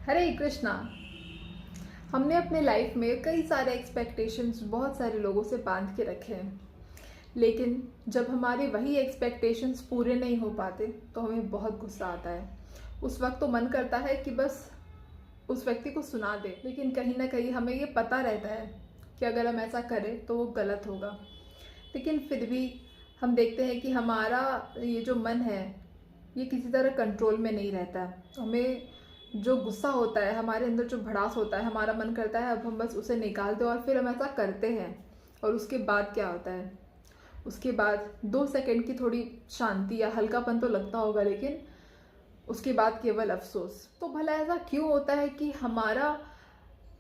हरे कृष्णा। हमने अपने लाइफ में कई सारे एक्सपेक्टेशंस बहुत सारे लोगों से बांध के रखे हैं, लेकिन जब हमारे वही एक्सपेक्टेशंस पूरे नहीं हो पाते तो हमें बहुत गुस्सा आता है। उस वक्त तो मन करता है कि बस उस व्यक्ति को सुना दे, लेकिन कहीं ना कहीं हमें ये पता रहता है कि अगर हम ऐसा करें तो वो गलत होगा। लेकिन फिर भी हम देखते हैं कि हमारा ये जो मन है ये किसी तरह कंट्रोल में नहीं रहता। हमें जो गुस्सा होता है, हमारे अंदर जो भड़ास होता है, हमारा मन करता है अब हम बस उसे निकाल दें, और फिर हम ऐसा करते हैं। और उसके बाद क्या होता है, उसके बाद 2 सेकंड की थोड़ी शांति या हल्कापन तो लगता होगा, लेकिन उसके बाद केवल अफसोस। तो भला ऐसा क्यों होता है कि हमारा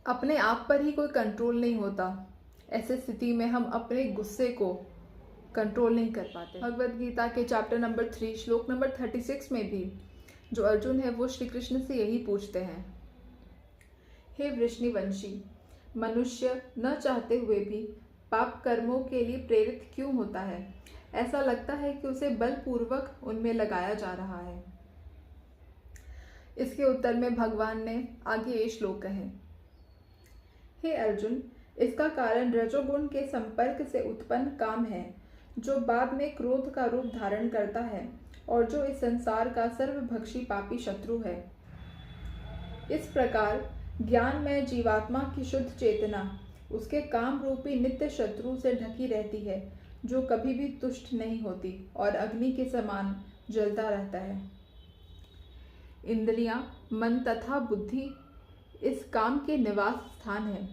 अपने आप पर ही कोई कंट्रोल नहीं होता? ऐसे स्थिति में हम अपने गुस्से को कंट्रोल नहीं कर पाते। भगवद गीता के चैप्टर नंबर 3 श्लोक नंबर 36 में भी जो अर्जुन है वो श्री कृष्ण से यही पूछते हैं, हे वृष्णिवंशी, मनुष्य न चाहते हुए भी पाप कर्मों के लिए प्रेरित क्यों होता है? ऐसा लगता है कि उसे बलपूर्वक उनमें लगाया जा रहा है। इसके उत्तर में भगवान ने आगे ये श्लोक कहे, हे अर्जुन, इसका कारण रजोगुण के संपर्क से उत्पन्न काम है, जो बाद में क्रोध का रूप धारण करता है और जो इस संसार का सर्वभक्षी पापी शत्रु है। इस प्रकार ज्ञान में जीवात्मा की शुद्ध चेतना उसके काम रूपी नित्य शत्रु से ढकी रहती है, जो कभी भी तुष्ट नहीं होती और अग्नि के समान जलता रहता है। इंद्रियां, मन तथा बुद्धि इस काम के निवास स्थान है।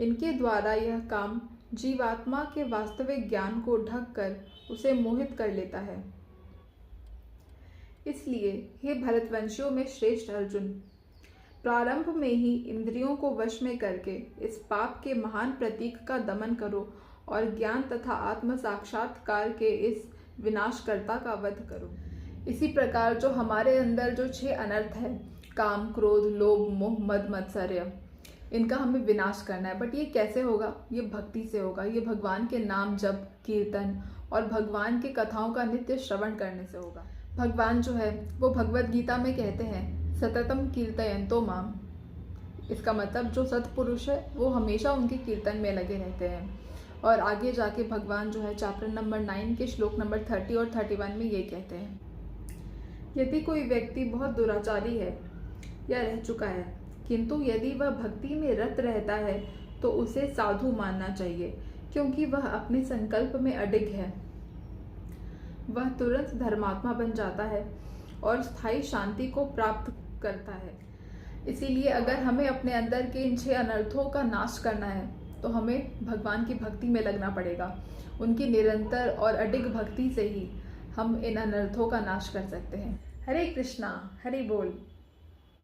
इनके द्वारा यह काम जीवात्मा के वास्तविक ज्ञान को ढककर उसे मोहित कर लेता है। इसलिए हे भरतवंशियों में श्रेष्ठ अर्जुन, प्रारंभ में ही इंद्रियों को वश में करके इस पाप के महान प्रतीक का दमन करो और ज्ञान तथा आत्म साक्षात्कार के इस विनाशकर्ता का वध करो। इसी प्रकार जो हमारे अंदर जो 6 अनर्थ है, काम, क्रोध, लोभ, मोह, मद, मत्सर्य, इनका हमें विनाश करना है। बट ये कैसे होगा? ये भक्ति से होगा। ये भगवान के नाम, जप, कीर्तन और भगवान के कथाओं का नित्य श्रवण करने से होगा। भगवान जो है वो भगवद गीता में कहते हैं, सततम कीर्तयन्तो माम। इसका मतलब जो सत्पुरुष है वो हमेशा उनके कीर्तन में लगे रहते हैं। और आगे जाके भगवान जो है चैप्टर नंबर 9 के श्लोक नंबर 30 और 31 में ये कहते हैं, यदि कोई व्यक्ति बहुत दुराचारी है या रह चुका है, किंतु यदि वह भक्ति में रत रहता है तो उसे साधु मानना चाहिए, क्योंकि वह अपने संकल्प में अडिग है। वह तुरंत धर्मात्मा बन जाता है और स्थायी शांति को प्राप्त करता है। इसीलिए अगर हमें अपने अंदर के इन 6 अनर्थों का नाश करना है तो हमें भगवान की भक्ति में लगना पड़ेगा। उनकी निरंतर और अडिग भक्ति से ही हम इन अनर्थों का नाश कर सकते हैं। हरे कृष्णा, हरि बोल।